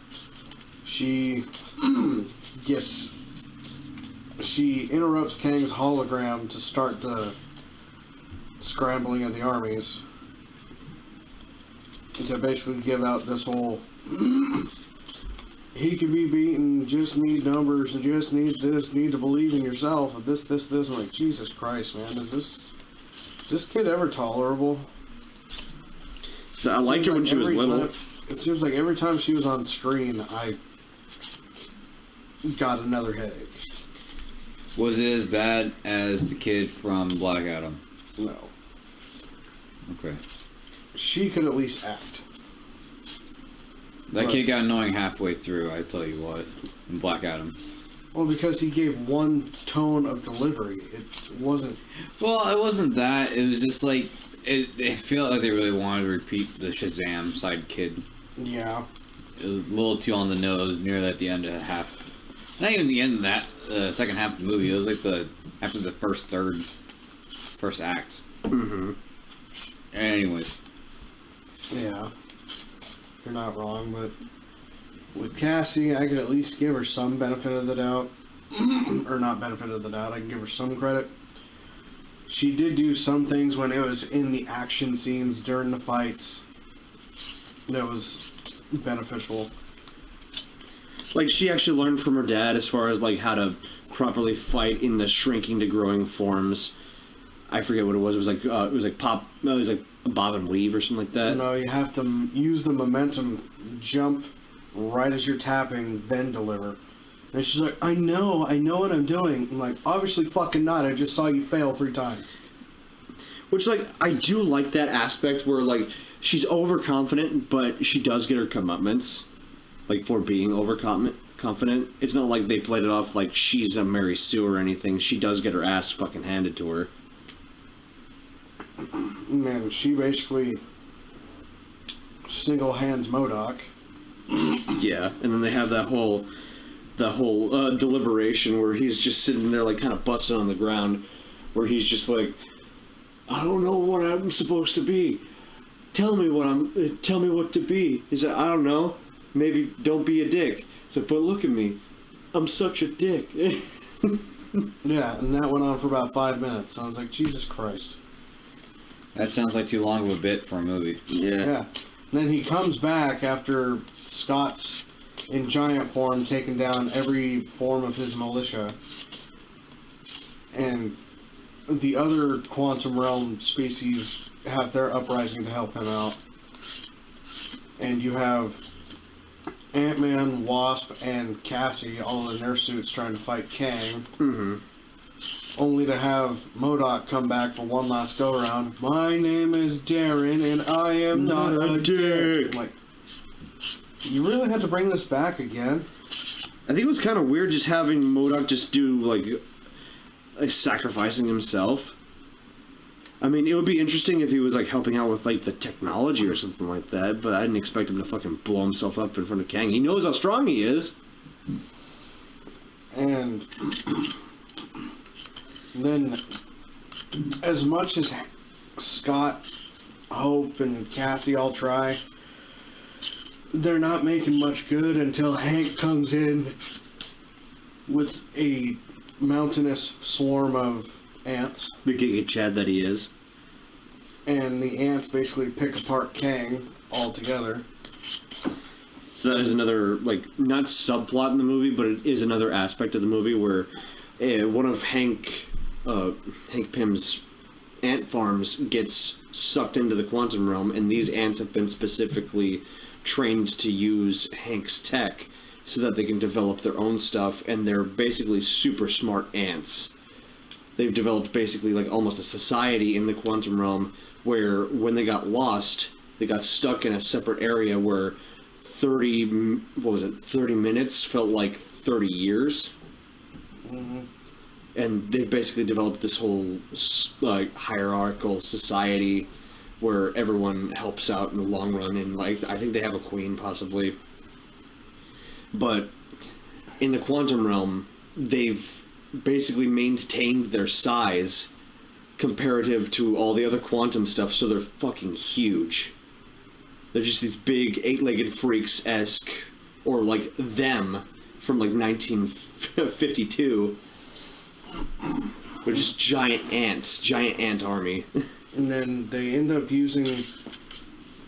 She interrupts Kang's hologram to start the scrambling of the armies. To basically give out this whole he can be beaten, just need numbers, and just need this, need to believe in yourself, and this. I'm like, Jesus Christ, man, is this kid ever tolerable? So I liked her when she was little. It seems like every time she was on screen, I got another headache. Was it as bad as the kid from Black Adam? No. Okay. She could at least act. That kid got annoying halfway through, I tell you what, in Black Adam. Well, because he gave one tone of delivery. It wasn't... Well, it wasn't that. It was just like... It felt like they really wanted to repeat the Shazam side kid. Yeah. It was a little too on the nose near at the end of half. Not even the end of that second half of the movie. It was like after the first act. Mm-hmm. Anyways. Yeah. You're not wrong, but with Cassie, I could at least give her some benefit of the doubt. Or not benefit of the doubt, I can give her some credit. She did do some things when it was in the action scenes during the fights that was beneficial. Like, she actually learned from her dad as far as, like, how to properly fight in the shrinking to growing forms. I forget what it was. It was like bob and weave or something like that. No, you have to use the momentum, jump right as you're tapping, then deliver. And she's like, I know what I'm doing. I'm like, obviously fucking not. I just saw you fail 3 times. Which, like, I do like that aspect where, like, she's overconfident, but she does get her comeuppance, like, for being overconfident. It's not like they played it off like she's a Mary Sue or anything. She does get her ass fucking handed to her. Man, she basically single hands M.O.D.O.K. Yeah, and then they have that whole deliberation where he's just sitting there, like, kind of busting on the ground, where he's just like, I don't know what I'm supposed to be. Tell me what to be. He said, I don't know. Maybe don't be a dick. He said, but look at me. I'm such a dick. Yeah, and that went on for about 5 minutes. I was like, Jesus Christ. That sounds like too long of a bit for a movie. Yeah. Then he comes back after Scott's in giant form, taking down every form of his militia. And the other quantum realm species have their uprising to help him out. And you have Ant-Man, Wasp, and Cassie all in their suits trying to fight Kang. Mm-hmm. Only to have M.O.D.O.K come back for one last go-around. My name is Darren, and I am not a dick. Like, you really had to bring this back again? I think it was kind of weird just having M.O.D.O.K just do, like sacrificing himself. I mean, it would be interesting if he was, like, helping out with, like, the technology or something like that, but I didn't expect him to fucking blow himself up in front of Kang. He knows how strong he is. And then, as much as Scott, Hope, and Cassie all try, they're not making much good until Hank comes in with a mountainous swarm of ants. The Giga Chad that he is. And the ants basically pick apart Kang altogether. So that is another, like, not subplot in the movie, but it is another aspect of the movie where one of Hank Pym's ant farms gets sucked into the quantum realm, and these ants have been specifically trained to use Hank's tech so that they can develop their own stuff, and they're basically super smart ants. They've developed basically like almost a society in the quantum realm where when they got lost, they got stuck in a separate area where 30 minutes felt like 30 years. Mm-hmm. And they've basically developed this whole like hierarchical society where everyone helps out in the long run, and like I think they have a queen possibly. But in the quantum realm, they've basically maintained their size comparative to all the other quantum stuff, so they're fucking huge. They're just these big eight-legged freaks-esque, or like them from like 1952. They're just giant ants, giant ant army. And then they end up using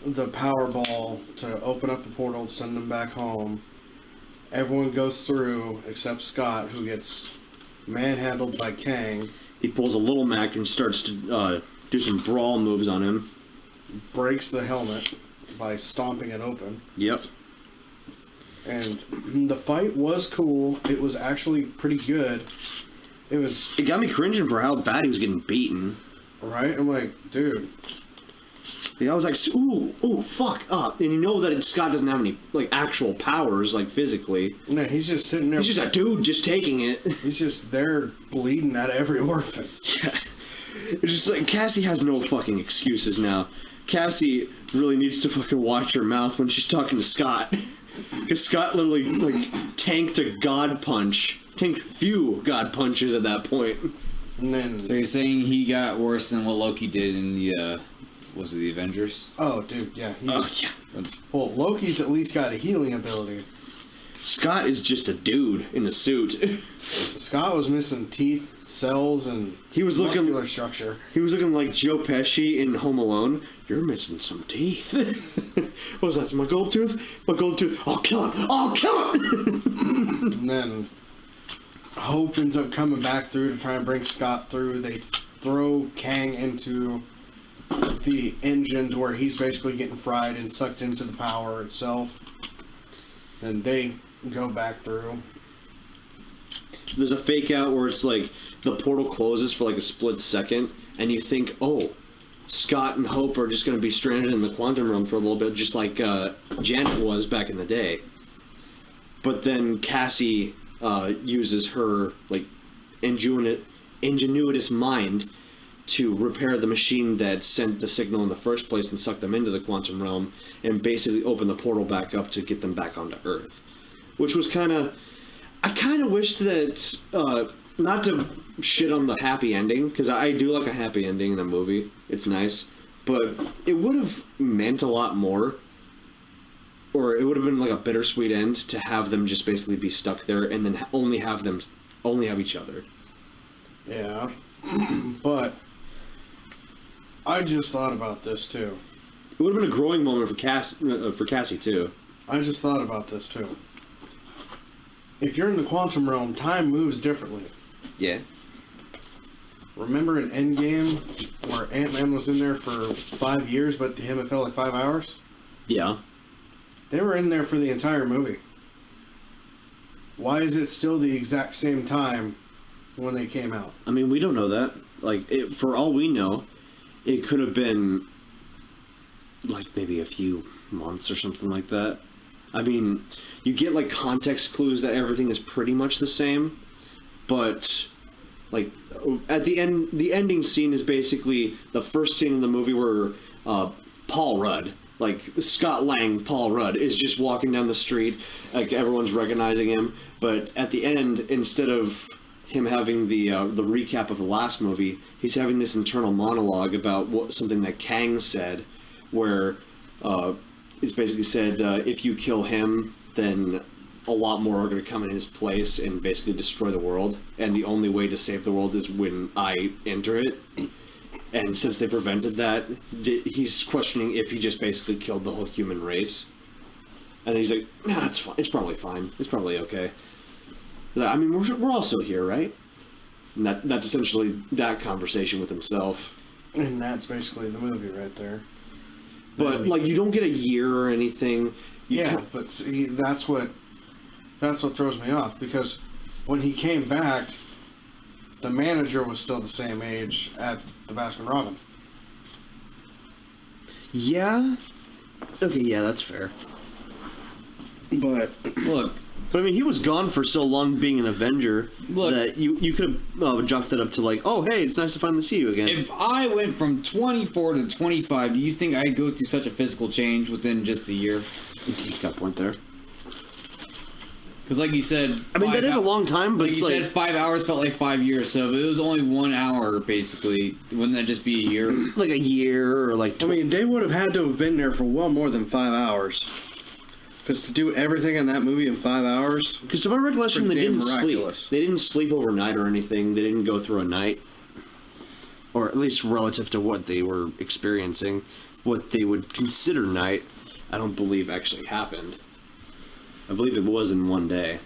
the Powerball to open up a portal, send them back home. Everyone goes through except Scott, who gets manhandled by Kang. He pulls a Little Mac and starts to do some brawl moves on him. Breaks the helmet by stomping it open. Yep. And the fight was cool. It was actually pretty good. It got me cringing for how bad he was getting beaten. Right? I'm like, dude. I was like, ooh, fuck up. And you know that Scott doesn't have any, like, actual powers, like, physically. No, he's just sitting there. He's just a dude just taking it. He's just there bleeding out of every orifice. Yeah. It's just like, Cassie has no fucking excuses now. Cassie really needs to fucking watch her mouth when she's talking to Scott. Because Scott literally, like, tanked a god punch. Tanked few god punches at that point. And then... So you're saying he got worse than what Loki did in the, was it the Avengers? Oh, dude, yeah. Oh, yeah. Well, Loki's at least got a healing ability. Scott is just a dude in a suit. Scott was missing teeth, cells, and muscular structure. He was looking like Joe Pesci in Home Alone. You're missing some teeth. What was that? My gold tooth? My gold tooth. I'll kill him. I'll kill him. And then Hope ends up coming back through to try and bring Scott through. They throw Kang into the engine to where he's basically getting fried and sucked into the power itself. Then they go back through. There's a fake out where it's like the portal closes for like a split second, and you think, oh, Scott and Hope are just going to be stranded in the quantum realm for a little bit, just like Janet was back in the day. But then Cassie uses her like ingenuitous mind to repair the machine that sent the signal in the first place and suck them into the quantum realm, and basically open the portal back up to get them back onto Earth. Which was I kind of wish that, not to shit on the happy ending, because I do like a happy ending in a movie. It's nice. But it would have meant a lot more, or it would have been like a bittersweet end to have them just basically be stuck there and then only have each other. Yeah. But I just thought about this too. It would have been a growing moment for Cassie too. I just thought about this too. If you're in the quantum realm, time moves differently. Yeah. Remember in Endgame where Ant-Man was in there for 5 years, but to him it felt like 5 hours? Yeah. They were in there for the entire movie. Why is it still the exact same time when they came out? I mean, we don't know that. Like, for all we know, it could have been like maybe a few months or something like that. I mean, you get like context clues that everything is pretty much the same, but like at the end, the ending scene is basically the first scene in the movie where Paul Rudd, like Scott Lang, Paul Rudd, is just walking down the street, like everyone's recognizing him. But at the end, instead of him having the recap of the last movie, he's having this internal monologue about something that Kang said, where it's basically said, if you kill him, then a lot more are going to come in his place and basically destroy the world. And the only way to save the world is when I enter it. And since they prevented that, he's questioning if he just basically killed the whole human race. And he's like, nah, it's fine. It's probably fine. It's probably okay. I mean, we're all still here, right? And that's essentially that conversation with himself. And that's basically the movie right there. But like, you don't get a year or anything. But see, that's what throws me off, because when he came back, the manager was still the same age at the Baskin-Robbins. Yeah. Okay, yeah, that's fair. But Look, I mean, he was gone for so long being an Avenger that you could have jocked that up to like, oh, hey, it's nice to finally see you again. if I went from 24 to 25, do you think I'd go through such a physical change within just a year? He's got a point there. Because like you said... I mean, that is a long time, but like it's you like... said, 5 hours felt like 5 years, so if it was only 1 hour, basically, wouldn't that just be a year? Like a year or like... I mean, they would have had to have been there for well more than 5 hours. Because to do everything in that movie in 5 hours... Because to my recollection, they didn't miraculous. sleep. They didn't sleep overnight or anything. They didn't go through a night. Or at least relative to what they were experiencing. What they would consider night, I don't believe actually happened. I believe it was in one day.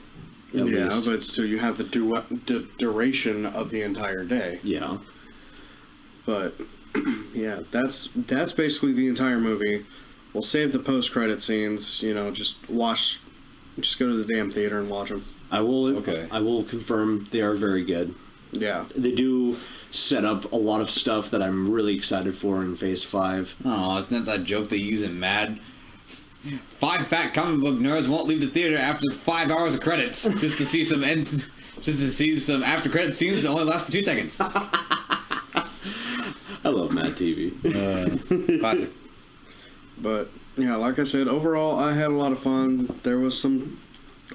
At least. But still, you have the duration of the entire day. Yeah. But, yeah, that's basically the entire movie. We'll save the post-credit scenes, just go to the damn theater and watch them. I will. Okay. I will confirm they are very good. Yeah. They do set up a lot of stuff that I'm really excited for in Phase 5. Oh, isn't that joke they use in Mad? 5 fat comic book nerds won't leave the theater after 5 hours of credits just to see some after credit scenes that only last for 2 seconds. I love Mad TV. Classic. But, yeah, like I said, overall, I had a lot of fun. There was some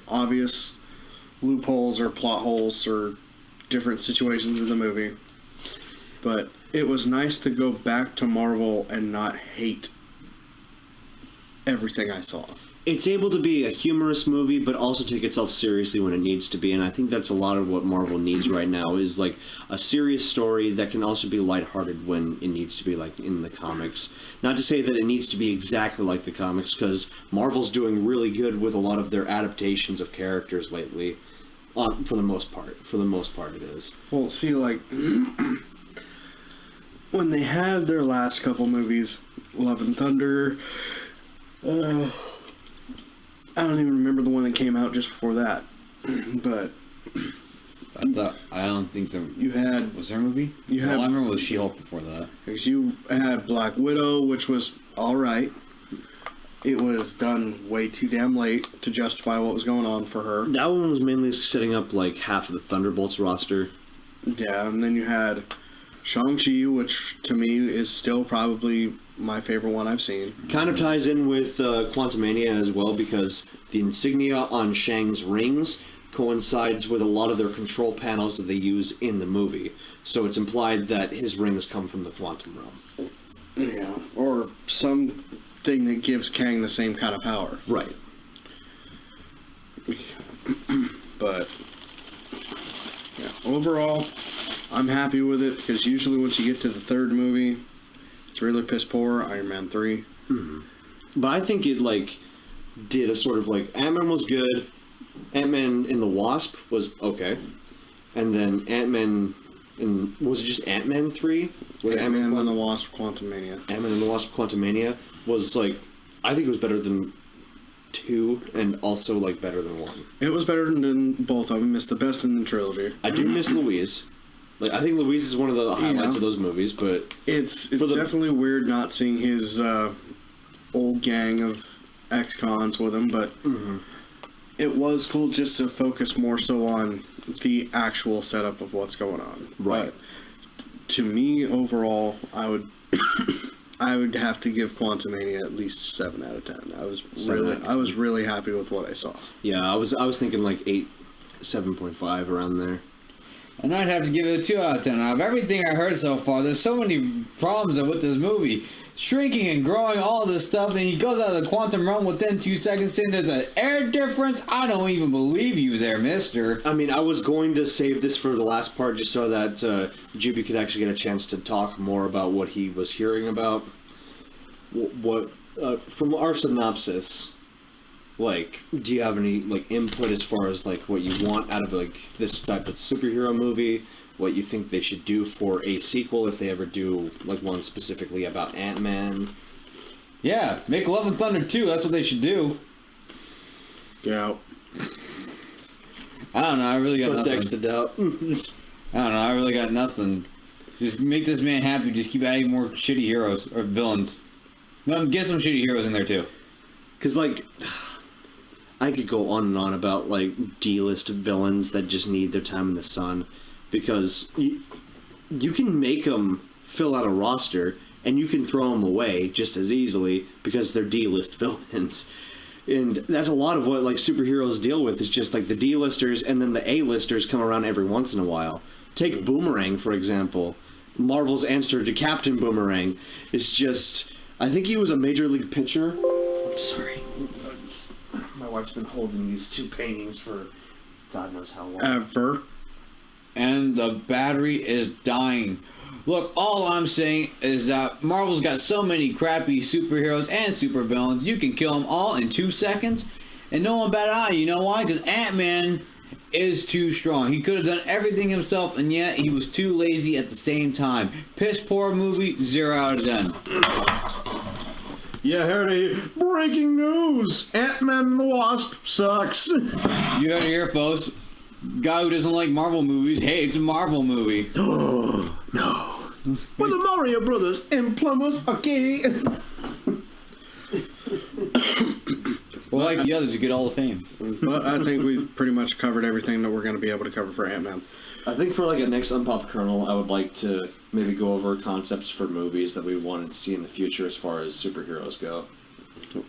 obvious loopholes or plot holes or different situations in the movie. But it was nice to go back to Marvel and not hate everything I saw. It's able to be a humorous movie, but also take itself seriously when it needs to be, and I think that's a lot of what Marvel needs right now, is like a serious story that can also be lighthearted when it needs to be, like in the comics. Not to say that it needs to be exactly like the comics, because Marvel's doing really good with a lot of their adaptations of characters lately, for the most part. For the most part, it is. Well, see, like, when they had their last couple movies, Love and Thunder, I don't even remember the one that came out just before that. But I don't think you had... Was there a movie? You All had... I remember was She-Hulk before that. Because you had Black Widow, which was alright. It was done way too damn late to justify what was going on for her. That one was mainly setting up like half of the Thunderbolts roster. Yeah, and then you had Shang-Chi, which to me is still probably my favorite one I've seen. Kind of ties in with Quantumania as well, because the insignia on Shang's rings coincides with a lot of their control panels that they use in the movie. So it's implied that his rings come from the quantum realm. Yeah, or something that gives Kang the same kind of power. Right. But, yeah, overall, I'm happy with it, because usually once you get to the third movie, it's really piss poor. Iron Man 3. But I think it like did a sort of like Ant-Man was good, Ant-Man and the Wasp was okay, and then Ant-Man and was it just Ant-Man 3? Ant-Man and the Wasp Quantumania. Ant-Man and the Wasp Quantumania was like, I think it was better than 2 and also like better than 1. It was better than both of them. It's the best in the trilogy. I do miss Louise. Like I think Louise is one of the highlights of those movies, but it's definitely weird not seeing his old gang of ex-cons with him, but it was cool just to focus more so on the actual setup of what's going on. Right. But to me, overall, I would have to give Quantumania at least 7 out of 10. I was really happy with what I saw. Yeah, I was thinking like 8, 7.5 around there. And I'd have to give it a 2 out of 10. Out of everything I heard so far, there's so many problems with this movie. Shrinking and growing, all this stuff, and he goes out of the quantum realm within 2 seconds, saying there's an air difference. I don't even believe you there, mister. I mean, I was going to save this for the last part just so that Juby could actually get a chance to talk more about what he was hearing about. What from our synopsis, like, do you have any like input as far as like what you want out of like this type of superhero movie? What you think they should do for a sequel if they ever do like one specifically about Ant-Man? Yeah, make Love and Thunder 2. That's what they should do. Yeah. I don't know. I really got Plus nothing. Dex to doubt. I don't know. I really got nothing. Just make this man happy. Just keep adding more shitty heroes or villains. No, get some shitty heroes in there too. Because like, I could go on and on about like D-list villains that just need their time in the sun. Because you can make them fill out a roster, and you can throw them away just as easily because they're D-list villains. And that's a lot of what like superheroes deal with is just like the D-listers, and then the A-listers come around every once in a while. Take Boomerang, for example. Marvel's answer to Captain Boomerang is just... I think he was a major league pitcher. I'm sorry. My wife's been holding these 2 paintings for God knows how long. Ever. And the battery is dying. Look, all I'm saying is that Marvel's got so many crappy superheroes and supervillains, you can kill them all in 2 seconds, and no one bat an eye. You know why? Because Ant-Man is too strong. He could have done everything himself, and yet he was too lazy at the same time. Piss poor movie, 0 out of 10. Yeah, heard it. Breaking news! Ant-Man and the Wasp sucks. You heard it here, folks. Guy who doesn't like Marvel movies hates a Marvel movie. Oh, no. Well, the Mario Brothers and Plumbers, okay. Well, like the others, you get all the fame. But I think we've pretty much covered everything that we're going to be able to cover for Ant-Man. I think for like a next Unpopped Kernel, I would like to maybe go over concepts for movies that we wanted to see in the future as far as superheroes go.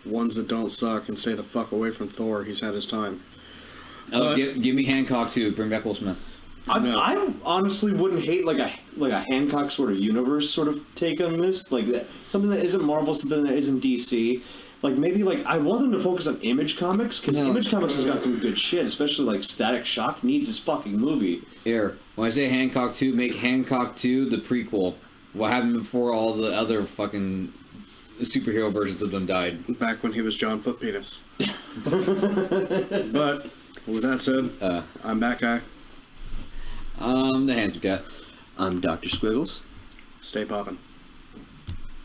Ones that don't suck and stay the fuck away from Thor. He's had his time. Oh, give me Hancock too. Bring back Will Smith. I honestly wouldn't hate like a Hancock sort of universe sort of take on this, like that, something that isn't Marvel, something that isn't DC. Like maybe like I want them to focus on Image Comics because Image Comics has got some good shit, especially like Static Shock needs this fucking movie. Here, when I say Hancock 2, make Hancock 2 the prequel. What happened before all the other fucking superhero versions of them died? Back when he was John Foot Penis. But with that said, I'm Back Guy. The Handsome Cat. I'm Dr. Squiggles. Stay poppin'.